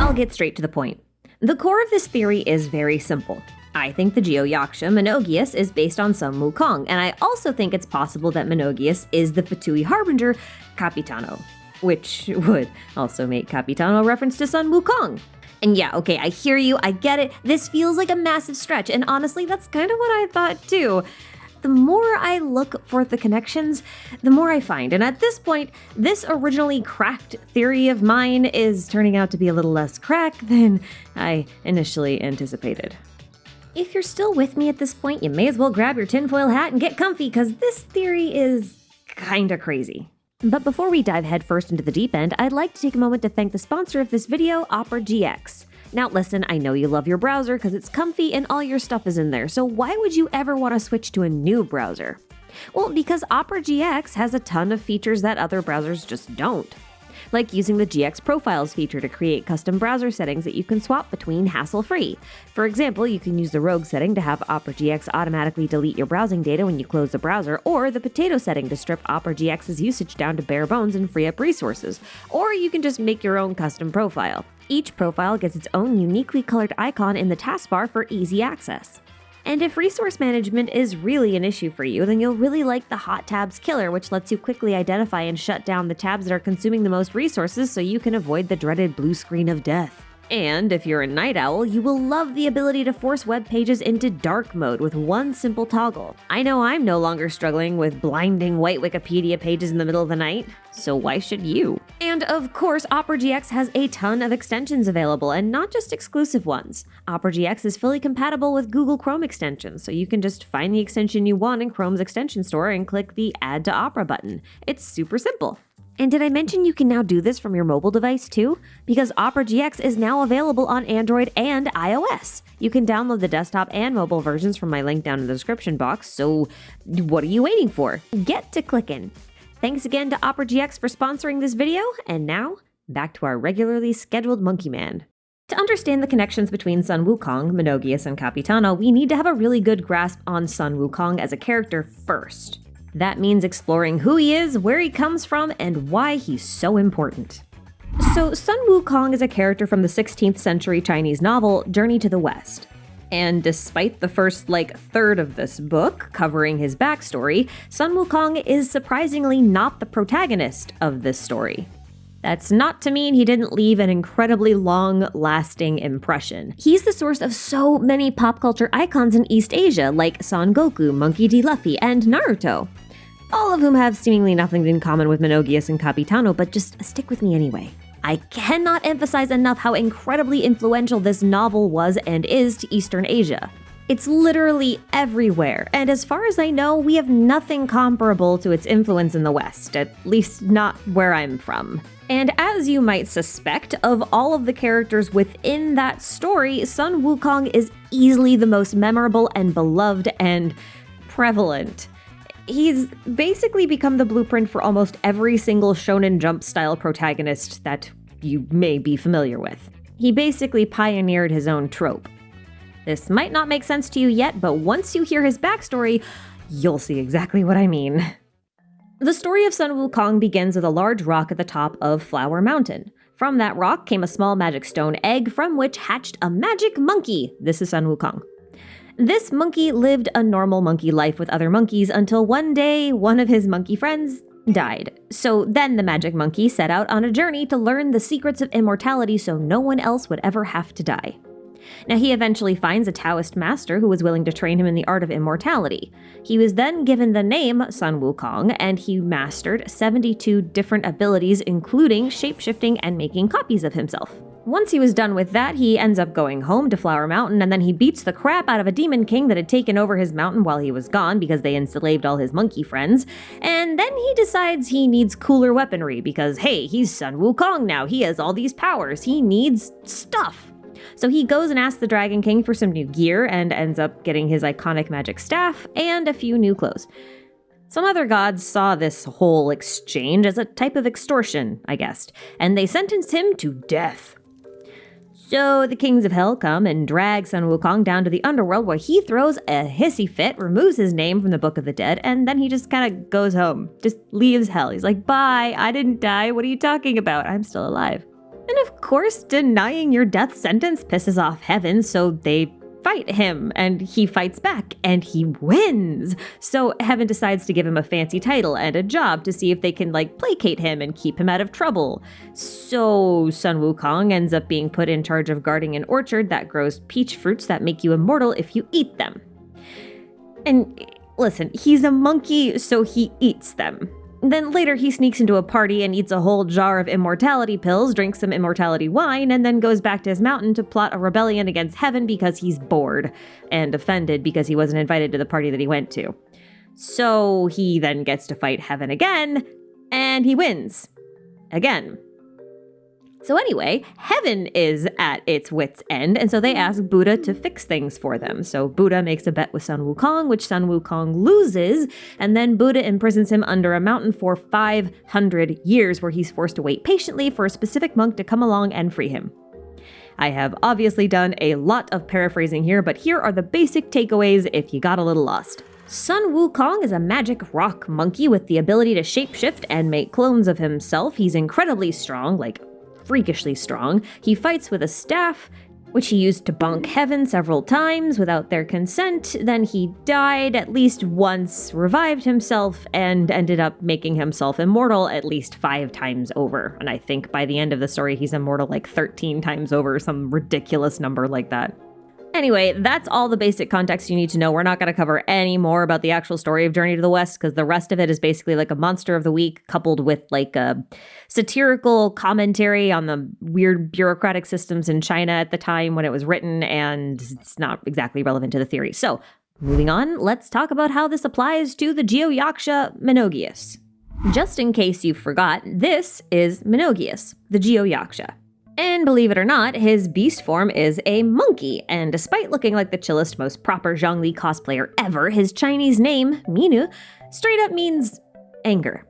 I'll get straight to the point. The core of this theory is very simple. I think the Geo-Yaksha Menogias is based on Sun Wukong, and I also think it's possible that Menogias is the Fatui Harbinger Capitano, which would also make Capitano a reference to Sun Wukong. And yeah, okay, I hear you, I get it, this feels like a massive stretch, and honestly, that's kind of what I thought too. The more I look for the connections, the more I find, and at this point, this originally cracked theory of mine is turning out to be a little less crack than I initially anticipated. If you're still with me at this point, you may as well grab your tinfoil hat and get comfy, because this theory is kinda crazy. But before we dive headfirst into the deep end, I'd like to take a moment to thank the sponsor of this video, Opera GX. Now listen, I know you love your browser because it's comfy and all your stuff is in there, so why would you ever want to switch to a new browser? Well, because Opera GX has a ton of features that other browsers just don't. Like using the GX Profiles feature to create custom browser settings that you can swap between hassle-free. For example, you can use the Rogue setting to have Opera GX automatically delete your browsing data when you close the browser, or the Potato setting to strip Opera GX's usage down to bare bones and free up resources. Or you can just make your own custom profile. Each profile gets its own uniquely colored icon in the taskbar for easy access. And if resource management is really an issue for you, then you'll really like the Hot Tabs Killer, which lets you quickly identify and shut down the tabs that are consuming the most resources so you can avoid the dreaded blue screen of death. And if you're a night owl, you will love the ability to force web pages into dark mode with one simple toggle. I know I'm no longer struggling with blinding white Wikipedia pages in the middle of the night, so why should you? And of course, Opera GX has a ton of extensions available, and not just exclusive ones. Opera GX is fully compatible with Google Chrome extensions, so you can just find the extension you want in Chrome's extension store and click the Add to Opera button. It's super simple. And did I mention you can now do this from your mobile device too? Because Opera GX is now available on Android and iOS. You can download the desktop and mobile versions from my link down in the description box, so what are you waiting for? Get to clicking. Thanks again to Opera GX for sponsoring this video, and now, back to our regularly scheduled Monkey Man. To understand the connections between Sun Wukong, Menogias, and Capitano, we need to have a really good grasp on Sun Wukong as a character first. That means exploring who he is, where he comes from, and why he's so important. So Sun Wukong is a character from the 16th century Chinese novel, Journey to the West. And despite the first, third of this book covering his backstory, Sun Wukong is surprisingly not the protagonist of this story. That's not to mean he didn't leave an incredibly long-lasting impression. He's the source of so many pop culture icons in East Asia, like Son Goku, Monkey D. Luffy, and Naruto. All of whom have seemingly nothing in common with Menogias and Capitano, but just stick with me anyway. I cannot emphasize enough how incredibly influential this novel was and is to Eastern Asia. It's literally everywhere, and as far as I know, we have nothing comparable to its influence in the West, at least not where I'm from. And as you might suspect, of all of the characters within that story, Sun Wukong is easily the most memorable and beloved and prevalent. He's basically become the blueprint for almost every single Shonen Jump style protagonist that you may be familiar with. He basically pioneered his own trope. This might not make sense to you yet, but once you hear his backstory, you'll see exactly what I mean. The story of Sun Wukong begins with a large rock at the top of Flower Mountain. From that rock came a small magic stone egg from which hatched a magic monkey. This is Sun Wukong. This monkey lived a normal monkey life with other monkeys until one day, one of his monkey friends died. So then the magic monkey set out on a journey to learn the secrets of immortality so no one else would ever have to die. Now, he eventually finds a Taoist master who was willing to train him in the art of immortality. He was then given the name Sun Wukong, and he mastered 72 different abilities, including shapeshifting and making copies of himself. Once he was done with that, he ends up going home to Flower Mountain, and then he beats the crap out of a demon king that had taken over his mountain while he was gone because they enslaved all his monkey friends. And then he decides he needs cooler weaponry because, hey, he's Sun Wukong now. He has all these powers. He needs stuff. So he goes and asks the Dragon King for some new gear and ends up getting his iconic magic staff and a few new clothes. Some other gods saw this whole exchange as a type of extortion, I guessed, and they sentenced him to death. So the kings of hell come and drag Sun Wukong down to the underworld where he throws a hissy fit, removes his name from the Book of the Dead, and then he just kind of goes home, just leaves hell. He's like, bye, I didn't die, what are you talking about? I'm still alive. And of course, denying your death sentence pisses off Heaven, so they fight him, and he fights back, and he wins. So Heaven decides to give him a fancy title and a job to see if they can, placate him and keep him out of trouble. So Sun Wukong ends up being put in charge of guarding an orchard that grows peach fruits that make you immortal if you eat them. And listen, he's a monkey, so he eats them. Then later he sneaks into a party and eats a whole jar of immortality pills, drinks some immortality wine, and then goes back to his mountain to plot a rebellion against Heaven because he's bored and offended because he wasn't invited to the party that he went to. So he then gets to fight Heaven again, and he wins. Again. So anyway, Heaven is at its wit's end, and so they ask Buddha to fix things for them. So Buddha makes a bet with Sun Wukong, which Sun Wukong loses, and then Buddha imprisons him under a mountain for 500 years, where he's forced to wait patiently for a specific monk to come along and free him. I have obviously done a lot of paraphrasing here, but here are the basic takeaways if you got a little lost. Sun Wukong is a magic rock monkey with the ability to shapeshift and make clones of himself. He's incredibly strong, freakishly strong. He fights with a staff, which he used to bonk Heaven several times without their consent. Then he died at least once, revived himself, and ended up making himself immortal at least 5 times over. And I think by the end of the story, he's immortal 13 times over, some ridiculous number like that. Anyway, that's all the basic context you need to know. We're not going to cover any more about the actual story of Journey to the West, because the rest of it is basically a monster of the week coupled with a satirical commentary on the weird bureaucratic systems in China at the time when it was written, and it's not exactly relevant to the theory. So, moving on, let's talk about how this applies to the Geo-Yaksha Menogias. Just in case you forgot, this is Menogias, the Geo-Yaksha. And believe it or not, his beast form is a monkey, and despite looking like the chillest, most proper Zhongli cosplayer ever, his Chinese name, Minu, straight up means anger.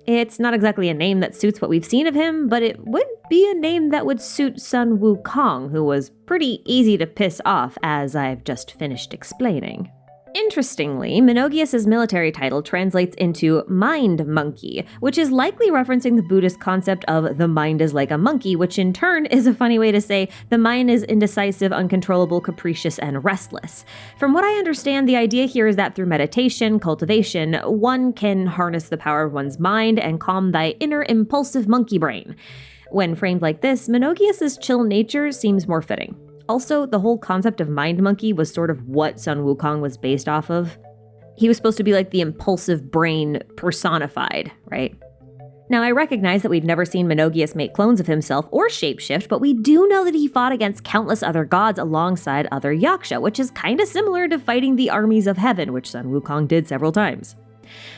It's not exactly a name that suits what we've seen of him, but it would be a name that would suit Sun Wukong, who was pretty easy to piss off, as I've just finished explaining. Interestingly, Menogias' military title translates into Mind Monkey, which is likely referencing the Buddhist concept of the mind is like a monkey, which in turn is a funny way to say the mind is indecisive, uncontrollable, capricious, and restless. From what I understand, the idea here is that through meditation, cultivation, one can harness the power of one's mind and calm thy inner impulsive monkey brain. When framed like this, Menogias' chill nature seems more fitting. Also, the whole concept of Mind Monkey was sort of what Sun Wukong was based off of. He was supposed to be like the impulsive brain personified, right? Now, I recognize that we've never seen Menogias make clones of himself or shapeshift, but we do know that he fought against countless other gods alongside other Yaksha, which is kind of similar to fighting the armies of heaven, which Sun Wukong did several times.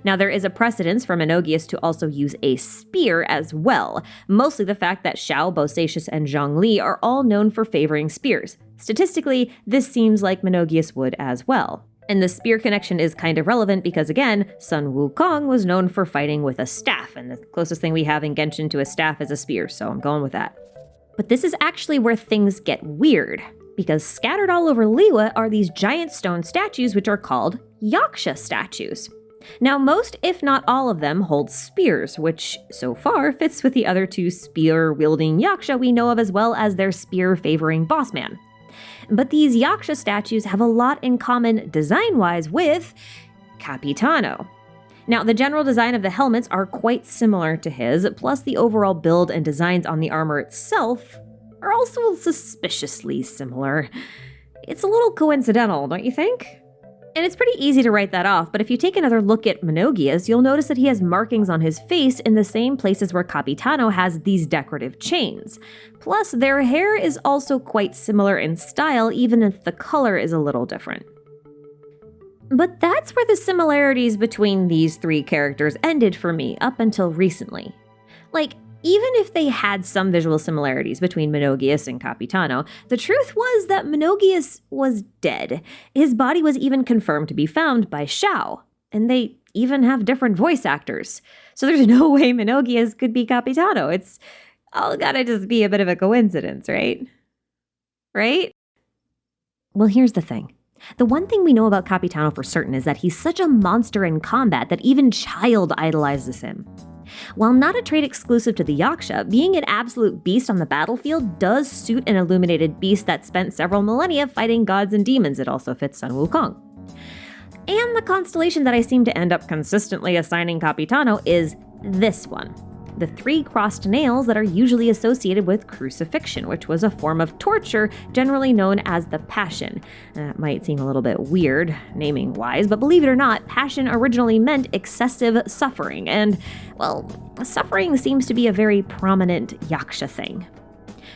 Now, there is a precedence for Menogias to also use a spear as well, mostly the fact that Xiao, Bosacius, and Zhongli are all known for favoring spears. Statistically, this seems like Menogias would as well. And the spear connection is kind of relevant because, again, Sun Wukong was known for fighting with a staff, and the closest thing we have in Genshin to a staff is a spear, so I'm going with that. But this is actually where things get weird, because scattered all over Liyue are these giant stone statues which are called Yaksha statues. Now, most, if not all of them, hold spears, which so far fits with the other 2 spear-wielding Yaksha we know of, as well as their spear-favoring boss man. But these Yaksha statues have a lot in common design-wise with Capitano. Now, the general design of the helmets are quite similar to his, plus the overall build and designs on the armor itself are also suspiciously similar. It's a little coincidental, don't you think? And it's pretty easy to write that off, but if you take another look at Menogias, you'll notice that he has markings on his face in the same places where Capitano has these decorative chains. Plus, their hair is also quite similar in style, even if the color is a little different. But that's where the similarities between these 3 characters ended for me up until recently. Even if they had some visual similarities between Menogias and Capitano, the truth was that Menogias was dead. His body was even confirmed to be found by Xiao, and they even have different voice actors. So there's no way Menogias could be Capitano. It's all gotta just be a bit of a coincidence, right? Right? Well, here's the thing. The one thing we know about Capitano for certain is that he's such a monster in combat that even Child idolizes him. While not a trait exclusive to the Yaksha, being an absolute beast on the battlefield does suit an illuminated beast that spent several millennia fighting gods and demons. It also fits Sun Wukong. And the constellation that I seem to end up consistently assigning Capitano is this one. The 3 crossed nails that are usually associated with crucifixion, which was a form of torture generally known as the Passion. That might seem a little bit weird, naming-wise, but believe it or not, Passion originally meant excessive suffering, and, well, suffering seems to be a very prominent Yaksha thing.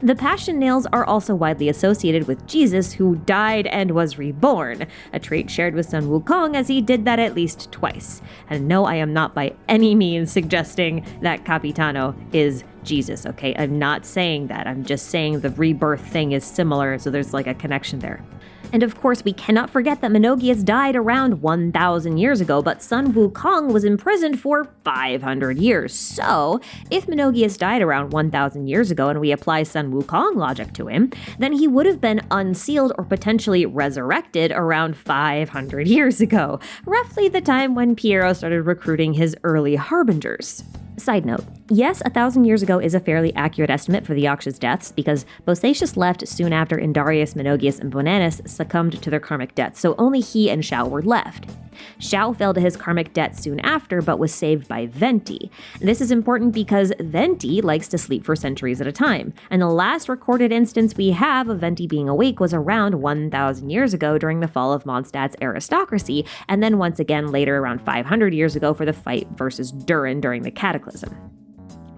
The Passion nails are also widely associated with Jesus, who died and was reborn, a trait shared with Sun Wukong as he did that at least twice. And no, I am not by any means suggesting that Capitano is Jesus, okay? I'm not saying that. I'm just saying the rebirth thing is similar, so there's like a connection there. And of course, we cannot forget that Menogias died around 1,000 years ago, but Sun Wukong was imprisoned for 500 years. So, if Menogias died around 1,000 years ago and we apply Sun Wukong logic to him, then he would have been unsealed or potentially resurrected around 500 years ago, roughly the time when Piero started recruiting his early harbingers. Side note, yes, 1,000 years ago is a fairly accurate estimate for the Yaksha's deaths because Bosacius left soon after Indarius, Menogias, and Bonanis succumbed to their karmic debts, so only he and Xiao were left. Xiao fell to his karmic debt soon after, but was saved by Venti. This is important because Venti likes to sleep for centuries at a time, and the last recorded instance we have of Venti being awake was around 1,000 years ago during the fall of Mondstadt's aristocracy, and then once again later around 500 years ago for the fight versus Durin during the Cataclysm.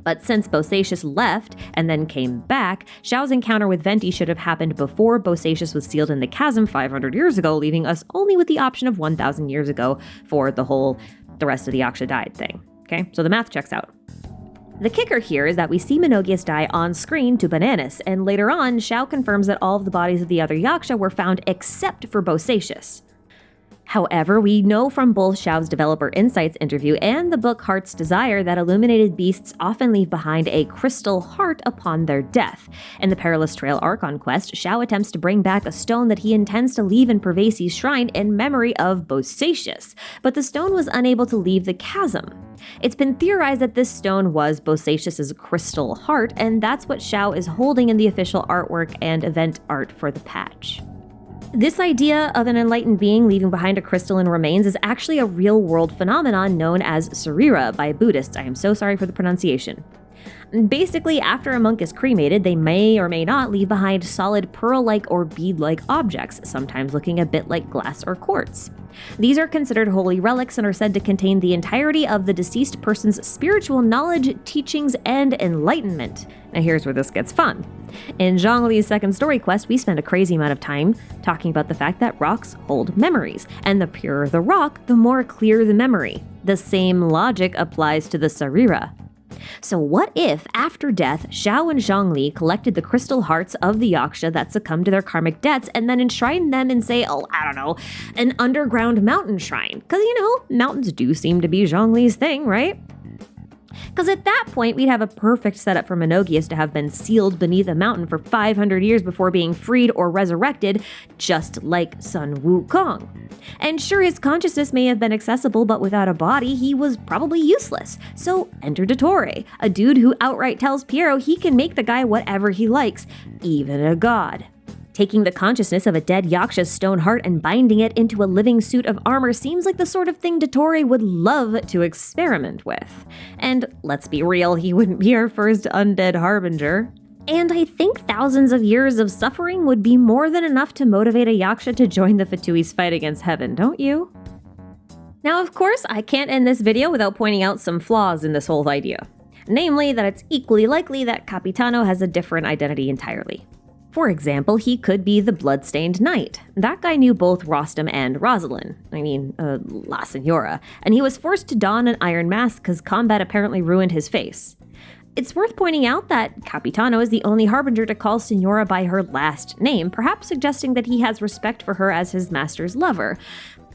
But since Bosacius left and then came back, Xiao's encounter with Venti should have happened before Bosacius was sealed in the chasm 500 years ago, leaving us only with the option of 1,000 years ago for the rest of the Yaksha died thing. Okay, so the math checks out. The kicker here is that we see Menogias die on screen to Bonanis, and later on, Xiao confirms that all of the bodies of the other Yaksha were found except for Bosacius. However, we know from both Xiao's Developer Insights interview and the book Heart's Desire that illuminated beasts often leave behind a crystal heart upon their death. In the Perilous Trail Archon quest, Xiao attempts to bring back a stone that he intends to leave in Pervasi's shrine in memory of Bosacius, but the stone was unable to leave the chasm. It's been theorized that this stone was Bosacius' crystal heart, and that's what Xiao is holding in the official artwork and event art for the patch. This idea of an enlightened being leaving behind a crystalline remains is actually a real-world phenomenon known as Śarīra by Buddhists. I am so sorry for the pronunciation. Basically, after a monk is cremated, they may or may not leave behind solid pearl-like or bead-like objects, sometimes looking a bit like glass or quartz. These are considered holy relics and are said to contain the entirety of the deceased person's spiritual knowledge, teachings, and enlightenment. Now here's where this gets fun. In Zhongli's second story quest, we spend a crazy amount of time talking about the fact that rocks hold memories, and the purer the rock, the more clear the memory. The same logic applies to the Śarīra. So what if, after death, Xiao and Zhongli collected the crystal hearts of the Yaksha that succumbed to their karmic debts and then enshrined them in, say, an underground mountain shrine? Because, mountains do seem to be Zhongli's thing, right? Because at that point, we'd have a perfect setup for Menogias to have been sealed beneath a mountain for 500 years before being freed or resurrected, just like Sun Wukong. And sure, his consciousness may have been accessible, but without a body, he was probably useless. So enter Dottore, a dude who outright tells Piero he can make the guy whatever he likes, even a god. Taking the consciousness of a dead Yaksha's stone heart and binding it into a living suit of armor seems like the sort of thing Dottore would love to experiment with. And let's be real, he wouldn't be our first undead harbinger. And I think thousands of years of suffering would be more than enough to motivate a Yaksha to join the Fatui's fight against heaven, don't you? Now, of course, I can't end this video without pointing out some flaws in this whole idea. Namely, that it's equally likely that Capitano has a different identity entirely. For example, he could be the Bloodstained Knight. That guy knew both Rostam and Rosalind. La Senora. And he was forced to don an iron mask because combat apparently ruined his face. It's worth pointing out that Capitano is the only harbinger to call Senora by her last name, perhaps suggesting that he has respect for her as his master's lover.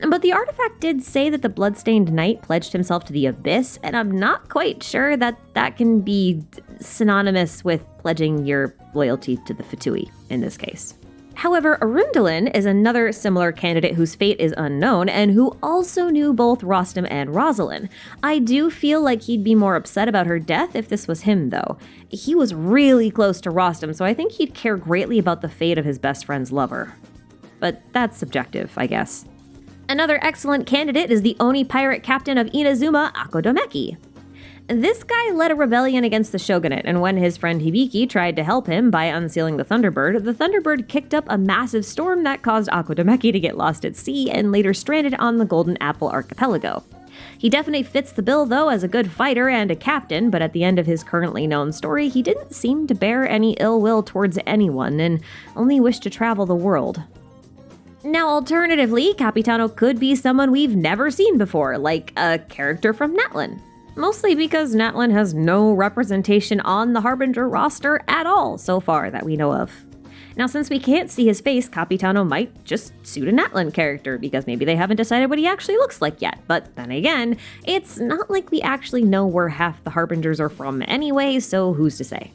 But the artifact did say that the Bloodstained Knight pledged himself to the Abyss, and I'm not quite sure that that can be synonymous with pledging your loyalty to the Fatui in this case. However, Arundhalen is another similar candidate whose fate is unknown and who also knew both Rostam and Rosalind. I do feel like he'd be more upset about her death if this was him, though. He was really close to Rostam, so I think he'd care greatly about the fate of his best friend's lover. But that's subjective, I guess. Another excellent candidate is the Oni pirate captain of Inazuma, Akodomeki. This guy led a rebellion against the shogunate, and when his friend Hibiki tried to help him by unsealing the Thunderbird kicked up a massive storm that caused Akodomeki to get lost at sea and later stranded on the Golden Apple Archipelago. He definitely fits the bill, though, as a good fighter and a captain, but at the end of his currently known story, he didn't seem to bear any ill will towards anyone and only wished to travel the world. Now, alternatively, Capitano could be someone we've never seen before, like a character from Natlan. Mostly because Natlan has no representation on the Harbinger roster at all so far that we know of. Now, since we can't see his face, Capitano might just suit a Natlan character, because maybe they haven't decided what he actually looks like yet. But then again, it's not like we actually know where half the Harbingers are from anyway, so who's to say?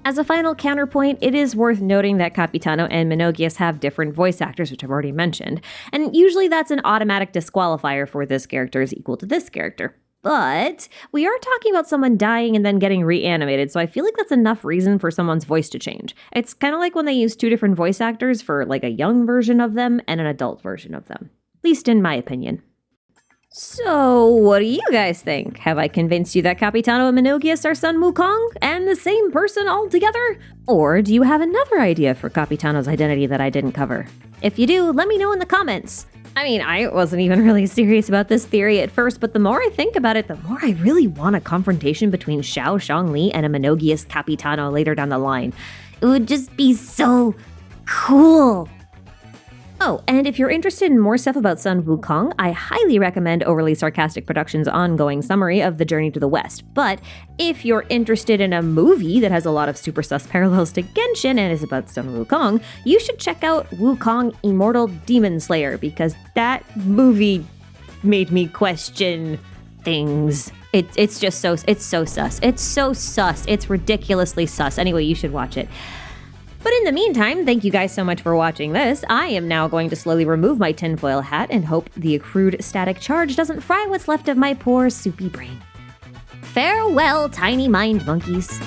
As a final counterpoint, it is worth noting that Capitano and Menogias have different voice actors, which I've already mentioned, and usually that's an automatic disqualifier for this character is equal to this character. But we are talking about someone dying and then getting reanimated, so I feel like that's enough reason for someone's voice to change. It's kind of like when they use two different voice actors for like a young version of them and an adult version of them. At least in my opinion. So, what do you guys think? Have I convinced you that Capitano and Menogias are Sun Wukong and the same person altogether? Or do you have another idea for Capitano's identity that I didn't cover? If you do, let me know in the comments. I mean, I wasn't even really serious about this theory at first, but the more I think about it, the more I really want a confrontation between Xiao Shangli and a Menogias Capitano later down the line. It would just be so cool. Oh, and if you're interested in more stuff about Sun Wukong, I highly recommend Overly Sarcastic Productions' ongoing summary of The Journey to the West. But if you're interested in a movie that has a lot of super sus parallels to Genshin and is about Sun Wukong, you should check out Wukong Immortal Demon Slayer, because that movie made me question things. It's just so, it's so sus. It's so sus. It's ridiculously sus. Anyway, you should watch it. But in the meantime, thank you guys so much for watching this. I am now going to slowly remove my tinfoil hat and hope the accrued static charge doesn't fry what's left of my poor soupy brain. Farewell, tiny mind monkeys.